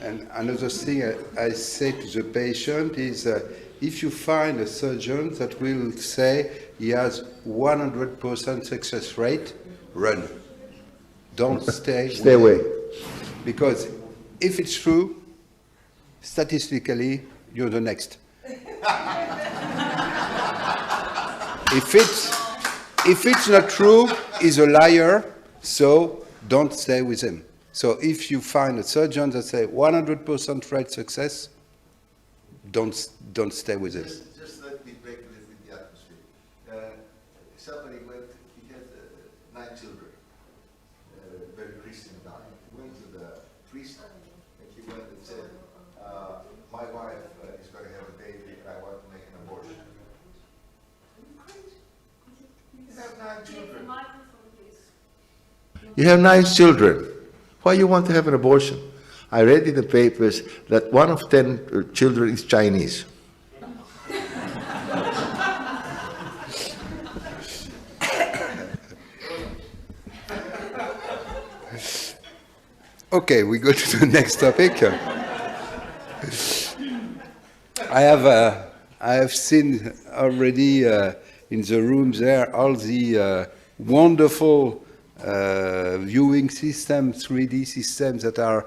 And another thing I say to the patient is if you find a surgeon that will say he has 100% success rate, run. Don't stay. Stay away. Because if it's true, statistically, you're the next. If it's not true, he's a liar, so don't stay with him. So if you find a surgeon that say 100% rate success, don't stay with him. Just let me break a little bit the atmosphere. Somebody went, he had 9 children, very Christian guy. He went to the priest and he went and said, my wife is going to have a baby and I want to make an abortion. You have 9 children. You have 9 children. Why you want to have an abortion? I read in the papers that 1 of 10 children is Chinese. Okay, we go to the next topic. I have seen already in the room there all the wonderful viewing systems, 3D systems that are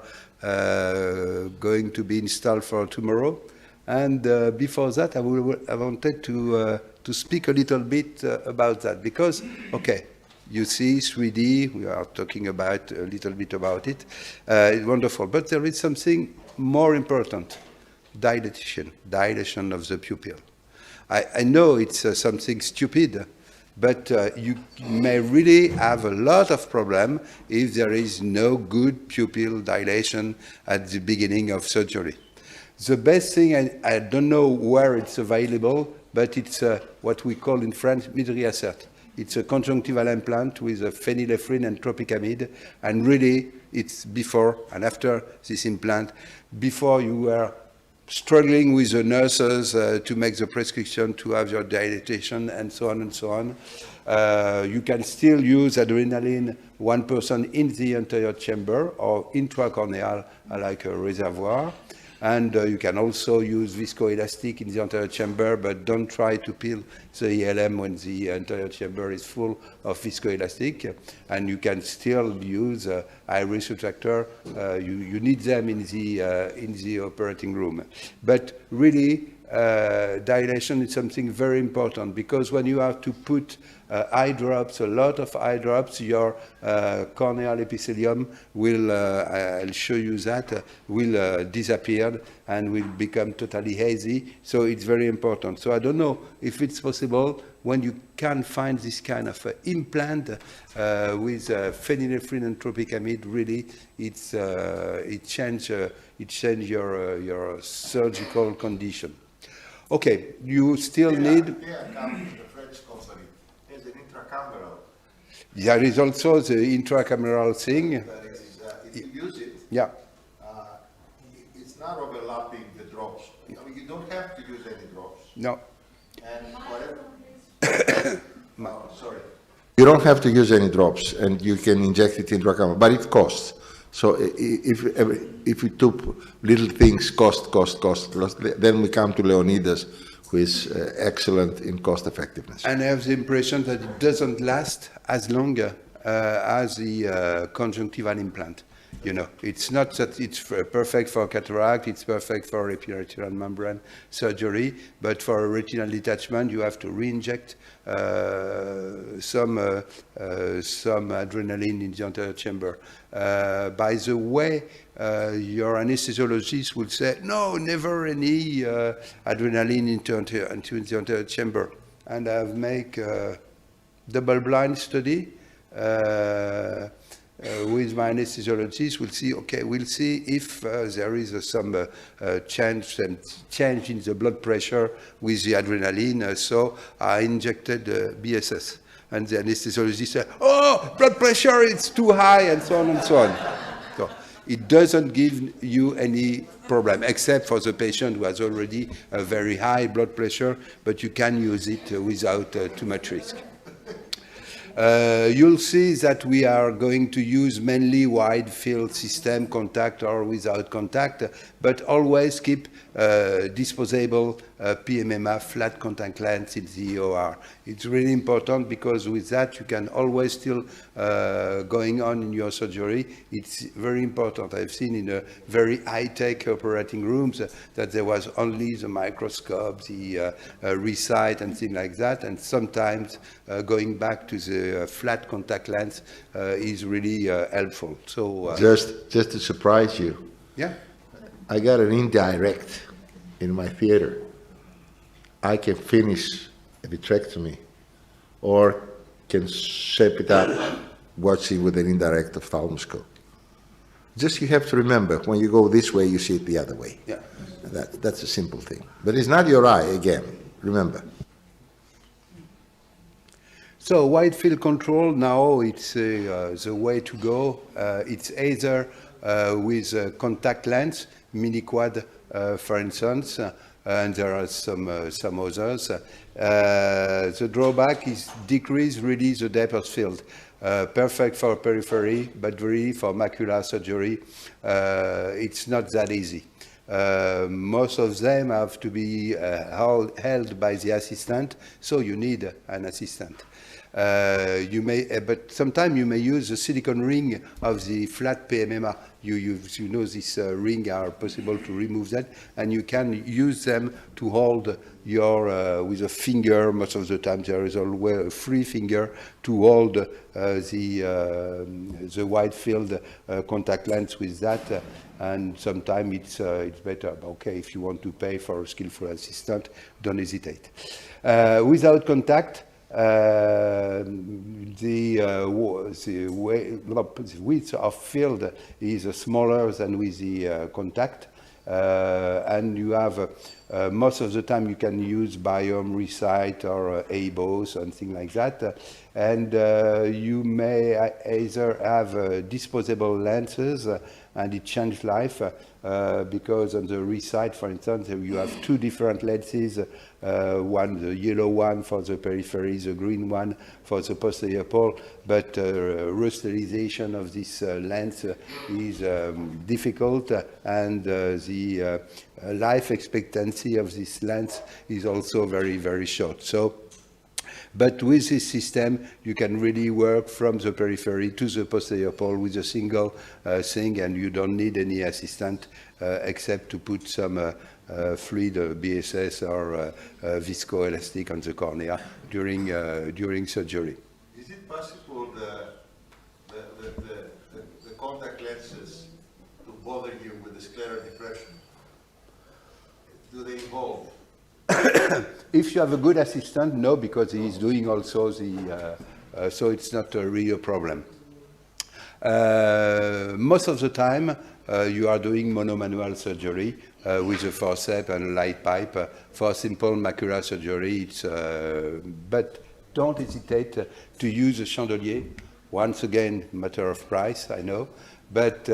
going to be installed for tomorrow. And before that, I wanted to speak a little bit about that because, okay, you see 3D, we are talking about a little bit about it. It's wonderful, but there is something more important, dilation of the pupil. I know it's something stupid, but you may really have a lot of problem if there is no good pupil dilation at the beginning of surgery. The best thing, I don't know where it's available, but it's what we call in French VITRECTOMY. It's a conjunctival implant with a phenylephrine and tropicamide, and really it's before and after this implant. Before you were struggling with the nurses to make the prescription to have your dilatation and so on and so on. You can still use adrenaline 1% in the anterior chamber or intracorneal like a reservoir. And you can also use viscoelastic in the anterior chamber, but don't try to peel the ELM when the anterior chamber is full of viscoelastic. And you can still use iris retractor. You need them in the operating room. But really, dilation is something very important because when you have to put eye drops, a lot of eye drops, your corneal epithelium will, I'll show you that, will disappear and will become totally hazy. So it's very important. So I don't know if it's possible when you can find this kind of implant with phenylephrine and tropicamide, really, it change your surgical condition. Okay, you still need... There is also the intracameral thing. That is, if you use it, yeah. It's not overlapping the drops. I mean, you don't have to use any drops. No. And whatever. Oh, sorry. You don't have to use any drops, and you can inject it intracameral, but it costs. So if we took little things, cost, then we come to Leonidas, who is excellent in cost effectiveness. And I have the impression that it doesn't last as long as the conjunctival implant. You know, it's not that it's perfect for cataract, it's perfect for epiretinal membrane surgery, but for a retinal detachment, you have to re-inject some adrenaline in the anterior chamber. By the way, your anesthesiologist will say, no, never any adrenaline into the anterior chamber. And I've made a double-blind study with my anesthesiologist. We'll see if there is some change in the blood pressure with the adrenaline. So I injected BSS. And the anesthesiologist said, oh, blood pressure, it's too high, and so on and so on. So it doesn't give you any problem, except for the patient who has already a very high blood pressure, but you can use it without too much risk. You'll see that we are going to use mainly wide field system, contact or without contact, but always keep disposable PMMA flat contact lens in the OR. It's really important because with that you can always still going on in your surgery. It's very important. I've seen in a very high-tech operating rooms that there was only the microscope, the recite and things like that, and sometimes going back to the flat contact lens is really helpful. So Just to surprise you, yeah, I got an indirect in my theater. I can finish a vitrectomy or can shape it up watching with an indirect ophthalmoscope. Just you have to remember, when you go this way, you see it the other way. yeah. That's a simple thing. But it's not your eye, again, remember. So wide field control, now it's the way to go. It's either with a contact lens, mini quad, for instance, and there are some others. The drawback is decrease really the depth of field. Perfect for periphery, but really for macular surgery, it's not that easy. Most of them have to be held by the assistant, so you need an assistant. You may, but sometimes you may use the silicone ring of the flat PMMA. You know this ring are possible to remove that, and you can use them to hold your with a finger. Most of the time there is always a free finger to hold the wide field contact lens with that. And sometimes it's better. Okay, if you want to pay for a skillful assistant, don't hesitate. Without contact, the width of field is smaller than with the contact, and you have most of the time you can use biome, recite, or ABOS and things like that, and you may either have disposable lenses, and it changed life because on the recite, for instance, you have two different lenses. One, the yellow one for the periphery, the green one for the posterior pole, but re-sterilization of this lens is difficult, and the life expectancy of this lens is also very, very short. So, but with this system, you can really work from the periphery to the posterior pole with a single thing, and you don't need any assistant except to put some fluid BSS or viscoelastic on the cornea during surgery. Is it possible the contact lenses to bother you with the scleral depression? Do they evolve? If you have a good assistant, no, because he is doing also the, so it's not a real problem. Most of the time, you are doing monomanual surgery with a forceps and a light pipe. For simple macular surgery, it's, but don't hesitate to use a chandelier. Once again, matter of price, I know. But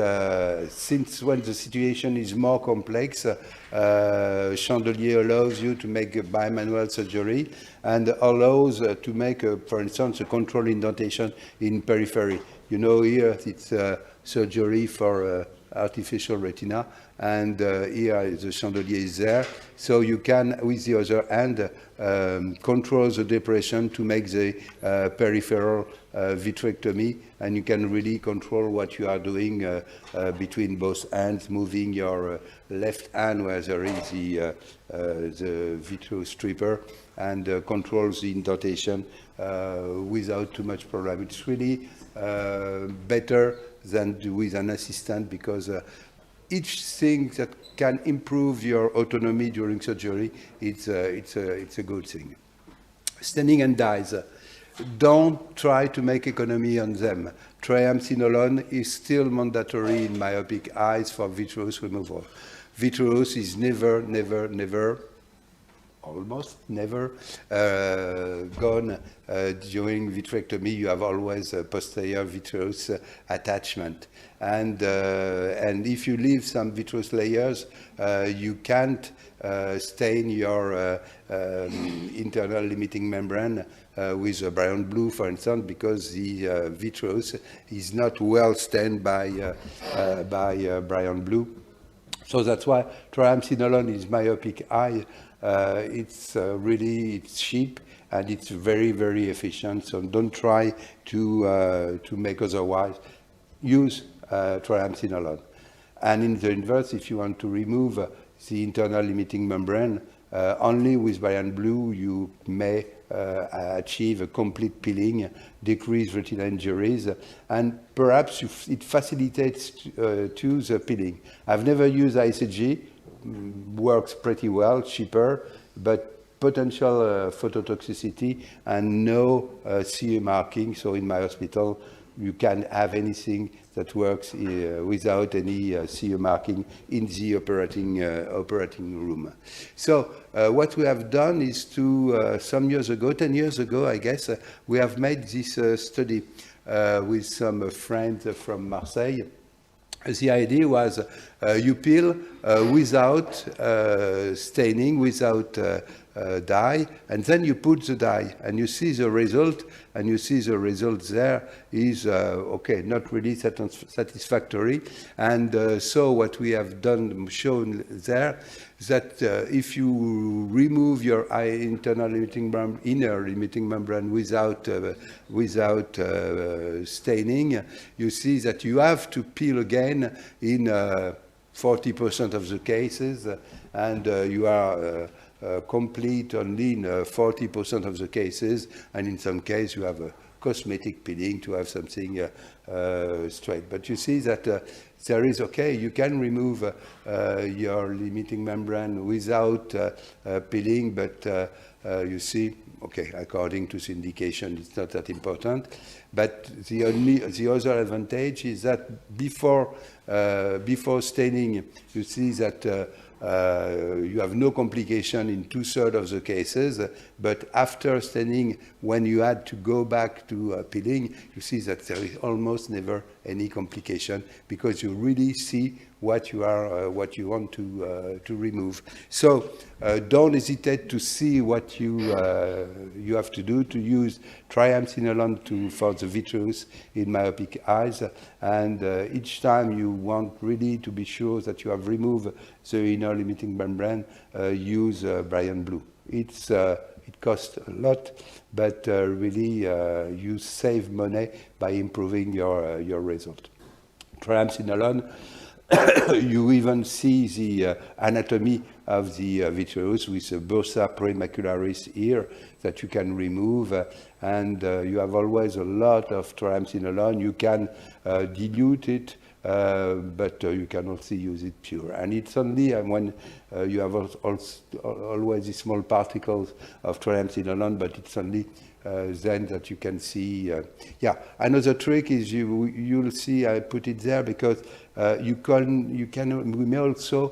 since when the situation is more complex, chandelier allows you to make a bimanual surgery and allows to make, for instance, a control indentation in periphery. You know, here it's surgery for artificial retina, and here the chandelier is there. So you can, with the other hand, control the depression to make the peripheral vitrectomy, and you can really control what you are doing between both hands, moving your left hand where there is the vitreous stripper, and controls the indentation without too much problem. It's really better than with an assistant, because each thing that can improve your autonomy during surgery, it's a good thing. Standing and dies. Don't try to make economy on them. Triamcinolone is still mandatory in myopic eyes for vitreous removal. Vitreous is never almost never gone during vitrectomy. You have always a posterior vitreous attachment, and if you leave some vitreous layers, you can't stain your internal limiting membrane with a brown blue, for instance, because the vitreous is not well stained by brown blue. So that's why triamcinolone is myopic eye. It's cheap and it's very, very efficient. So don't try to make otherwise. Use triamcinolone. And in the inverse, if you want to remove the internal limiting membrane, only with Brian Blue you may achieve a complete peeling, decrease retinal injuries, and perhaps it facilitates to the peeling. I've never used ICG, works pretty well, cheaper, but potential phototoxicity and no CE marking. So in my hospital, you can have anything that works without any CE marking in the operating room. So what we have done is to, some years ago, 10 years ago, I guess, we have made this study with some friends from Marseille. The idea was you peel without staining, without dye, and then you put the dye, and you see the result, and you see the result there is, okay, not really satisfactory. And so what we have done, shown there, that if you remove your internal limiting membrane, inner limiting membrane without staining, you see that you have to peel again in 40% of the cases, and you are complete only in 40% of the cases, and in some cases you have a cosmetic peeling to have something straight. But you see that there is, okay, you can remove your limiting membrane without peeling, but you see, okay, according to the indication, it's not that important. But the other advantage is that before staining, you see that you have no complication in 2/3 of the cases, but after staining, when you had to go back to peeling, you see that there is almost never any complication because you really see what you want to remove. So don't hesitate to see what you have to do to use triamcinolone for the vitreous in myopic eyes, and each time you want really to be sure that you have removed the inner limiting membrane, use Brian Blue. It costs a lot, but really you save money by improving your result. Triamcinolone, you even see the anatomy of the vitreous with a bursa premacularis here that you can remove, and you have always a lot of triamcinolone. You can dilute it, but you can also use it pure. And it's only when you have always these small particles of triamcinolone, but it's only then that you can see. Yeah, another trick is you'll see I put it there because we may also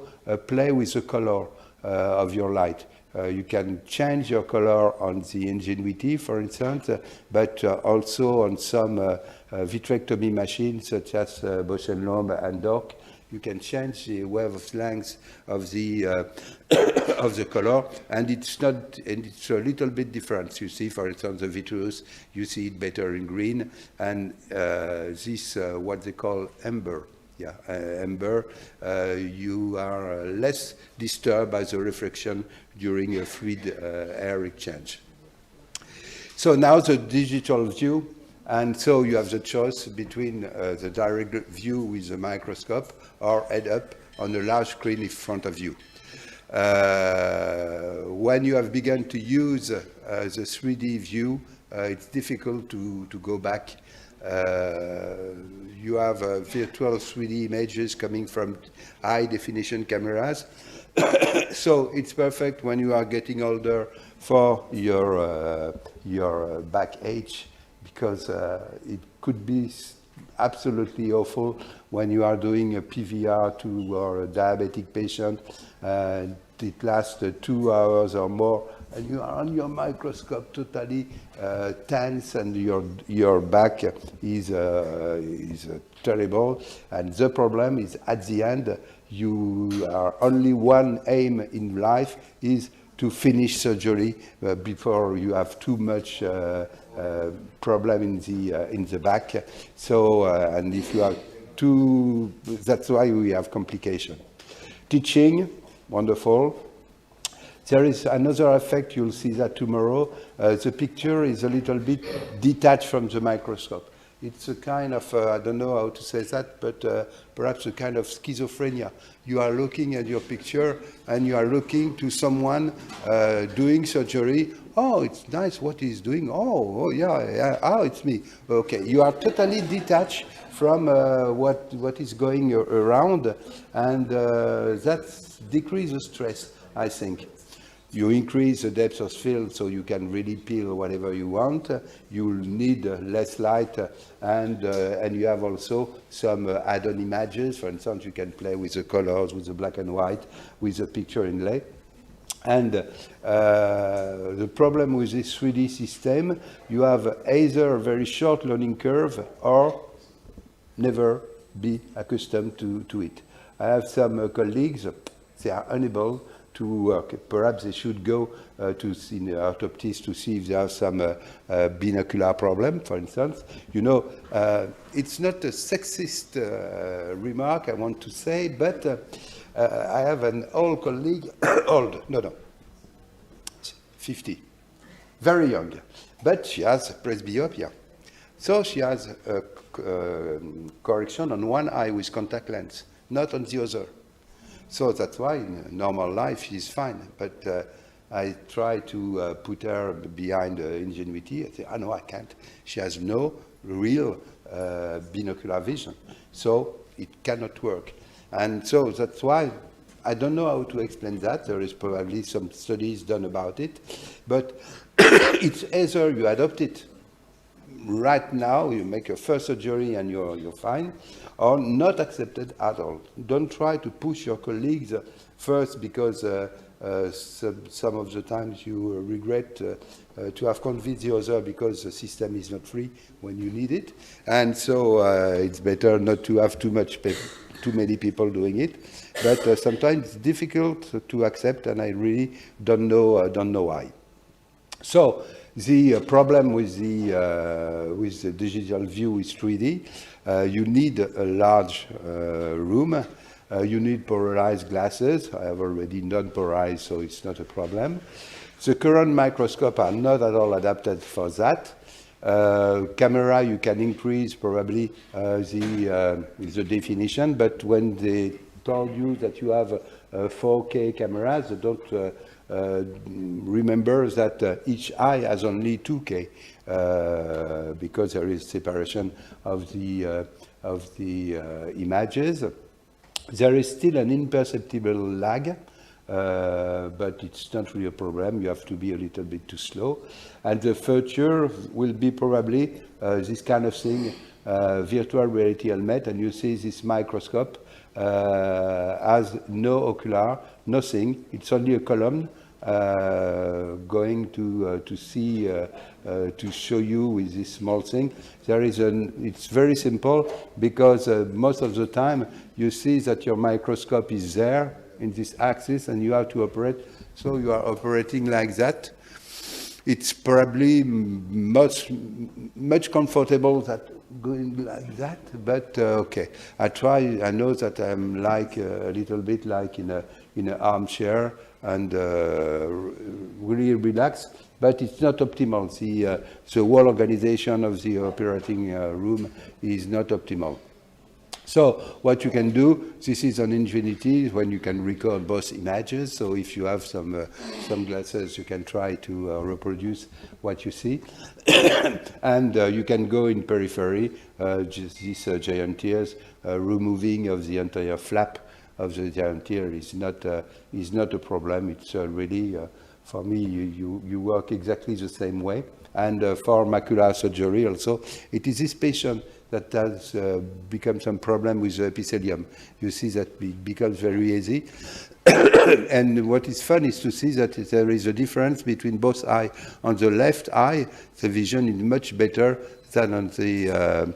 play with the color of your light. You can change your color on the Ingenuity, for instance, but also on some vitrectomy machines such as Bausch & Lomb and Doc. You can change the wavelength of the of the color, and it's a little bit different. You see, for instance, the vitreous, you see it better in green, and this what they call amber. Yeah, amber, you are less disturbed by the reflection during a fluid air exchange. So now the digital view, and so you have the choice between the direct view with the microscope or head up on a large screen in front of you. When you have begun to use the 3D view, it's difficult to go back. You have virtual 3D images coming from high definition cameras. So it's perfect when you are getting older for your back age, because it could be absolutely awful when you are doing a PVR2 or a diabetic patient. It lasts 2 hours or more, and you are on your microscope totally tense, and your back is terrible. And the problem is at the end, you are only one aim in life is to finish surgery before you have too much problem in the back. So and if you have too, that's why we have complication. Teaching, wonderful. There is another effect, you'll see that tomorrow. The picture is a little bit detached from the microscope. It's a kind of, I don't know how to say that, but perhaps a kind of schizophrenia. You are looking at your picture and you are looking to someone doing surgery. Oh, it's nice what he's doing. Oh yeah, oh, it's me. Okay, you are totally detached from what is going around, and that decreases stress, I think. You increase the depth of field so you can really peel whatever you want. You'll need less light, and you have also some add-on images. For instance, you can play with the colors, with the black and white, with the picture inlay. And the problem with this 3D system, you have either a very short learning curve or never be accustomed to it. I have some colleagues, they are unable to work. Perhaps they should go to see the orthoptist to see if they have some binocular problem, for instance. You know, it's not a sexist remark, I want to say, but I have an old colleague, 50, very young, but she has presbyopia. So she has a correction on one eye with contact lens, not on the other. So that's why in normal life she's fine. But I try to put her behind ingenuity. I say, oh no, I can't. She has no real binocular vision. So it cannot work. And so that's why I don't know how to explain that. There is probably some studies done about it. But it's either you adopt it right now, you make your first surgery and you're fine, or not accepted at all. Don't try to push your colleagues first, because some of the times you regret to have convinced the other because the system is not free when you need it. And so it's better not to have too many people doing it. But sometimes it's difficult to accept, and I really don't know why. So the problem with the digital view is 3D. You need a large room. You need polarized glasses. I have already non-polarized, so it's not a problem. The current microscopes are not at all adapted for that. Camera, you can increase probably the definition, but when they told you that you have 4K cameras, they don't remember that each eye has only 2K because there is separation of the images. There is still an imperceptible lag, but it's not really a problem. You have to be a little bit too slow. And the future will be probably this kind of thing, virtual reality helmet, and you see this microscope has no ocular, nothing. It's only a column going to see, to show you with this small thing. It's very simple, because most of the time you see that your microscope is there in this axis and you have to operate. So you are operating like that. It's probably much comfortable than going like that, but okay. I try. I know that I'm like a little bit like in an armchair and really relaxed, but it's not optimal. The whole organization of the operating room is not optimal. So what you can do, this is an Infinity when you can record both images. So if you have some glasses, you can try to reproduce what you see. And you can go in periphery, just these giant ears, removing of the entire flap of the giant ear is not a problem. It's really, for me, you work exactly the same way. And for macular surgery also, it is this patient that has become some problem with the epithelium. You see that it becomes very easy. And what is fun is to see that there is a difference between both eyes. On the left eye, the vision is much better than on the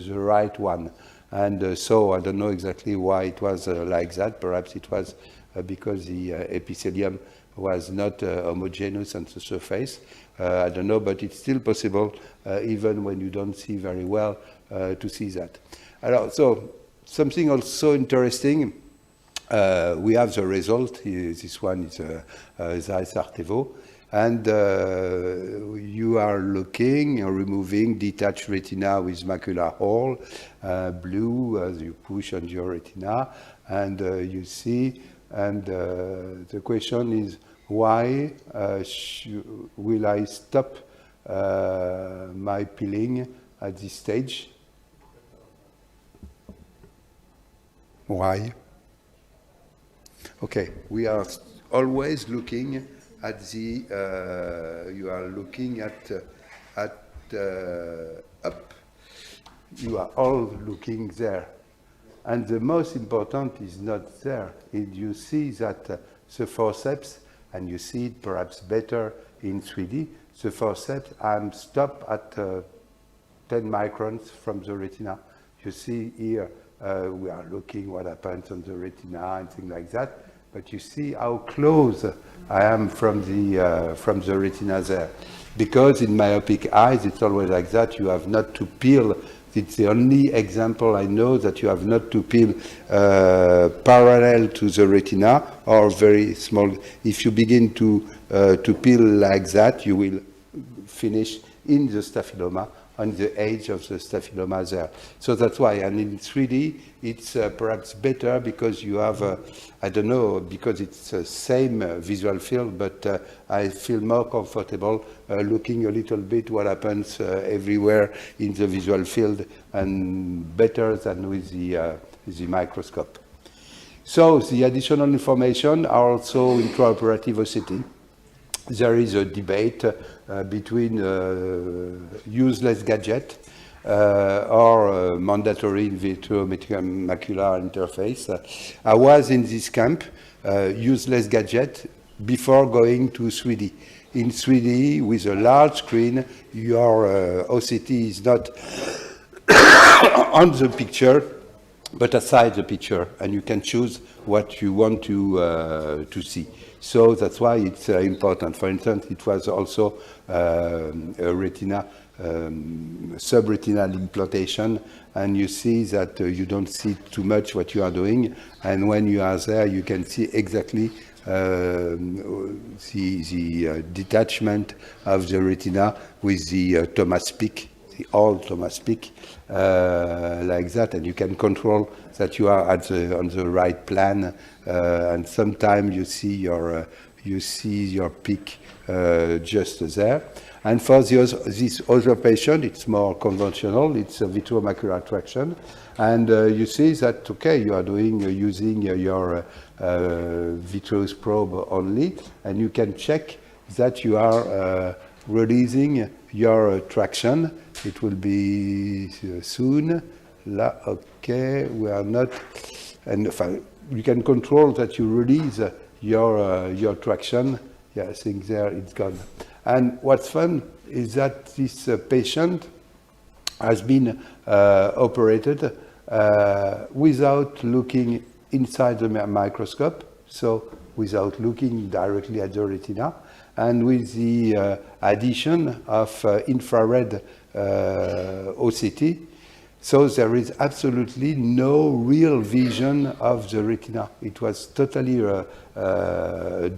right one. And so I don't know exactly why it was like that. Perhaps it was because the epithelium was not homogeneous on the surface. I don't know, but it's still possible, even when you don't see very well, to see that. So something also interesting, we have the result. This one is Zeiss Artevo. And you are looking, you're removing detached retina with macular hole, blue, as you push on your retina, and you see, and the question is, why will I stop my peeling at this stage? Why? Okay, we are always looking at the, you are looking at up. You are all looking there. And the most important is not there. You see that the forceps, and you see it perhaps better in 3D, the forceps, I'm stopped at 10 microns from the retina. You see here, we are looking what happens on the retina and things like that. But you see how close I am from the retina there. Because in myopic eyes, it's always like that. You have not to peel. It's the only example I know that you have not to peel parallel to the retina or very small. If you begin to peel like that, you will finish in the staphyloma, on the edge of the staphyloma there. So that's why, and in 3D, it's perhaps better because you have, I don't know, because it's the same visual field, but I feel more comfortable looking a little bit what happens everywhere in the visual field, and better than with the microscope. So the additional information are also intraoperative OCT. There is a debate between useless gadget or mandatory in vitro macular interface. I was in this camp, useless gadget, before going to 3D. In 3D, with a large screen, your OCT is not on the picture, but aside the picture, and you can choose what you want to see. So that's why it's important. For instance, it was also a retina, subretinal implantation, and you see that you don't see too much what you are doing, and when you are there, you can see exactly the detachment of the retina with the Thomas Peak, the old Thomas Peak, like that, and you can control that you are on the right plan, and sometimes you see your peak just there. And for this other patient, it's more conventional. It's a vitreomacular traction, and you see that okay, you are using your vitreous probe only, and you can check that you are releasing your traction. It will be soon. La, okay, we are not, and you can control that you release your traction. Yeah, I think there it's gone. And what's fun is that this patient has been operated without looking inside the microscope, so without looking directly at the retina, and with the addition of infrared OCT. So there is absolutely no real vision of the retina. It was totally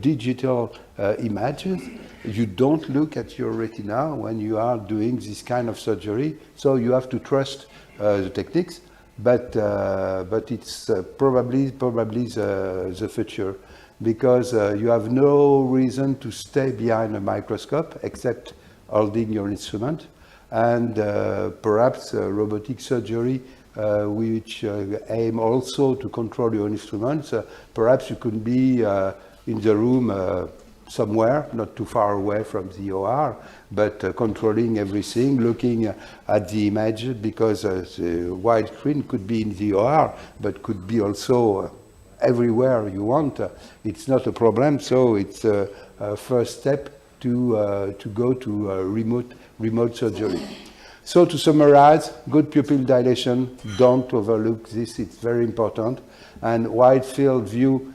digital images. You don't look at your retina when you are doing this kind of surgery, so you have to trust the techniques. But it's probably the future, because you have no reason to stay behind a microscope except holding your instrument. And perhaps robotic surgery, which aim also to control your instruments. Perhaps you could be in the room somewhere, not too far away from the OR, but controlling everything, looking at the image, because the wide screen could be in the OR, but could be also everywhere you want. It's not a problem, so it's a first step to go to remote surgery. So to summarize, good pupil dilation, don't overlook this, it's very important. And wide field view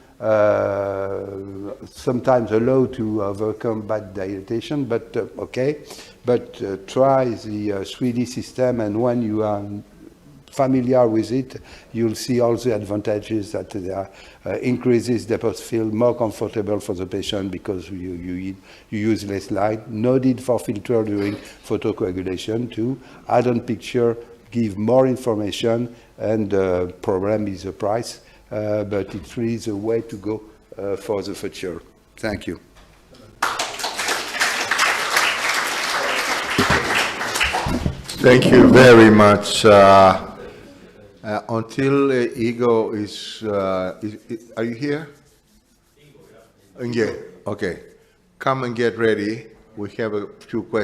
sometimes allow to overcome bad dilatation, but okay. But try the 3D system, and when you are familiar with it, you'll see all the advantages that there increases depth field, more comfortable for the patient because you use less light, no need for filter during photocoagulation too, add-on picture, give more information, and problem is the price, but it's really the way to go for the future. Thank you. Thank you very much. Until Igo is, are you here? Yeah, okay. Come and get ready. We have a few questions.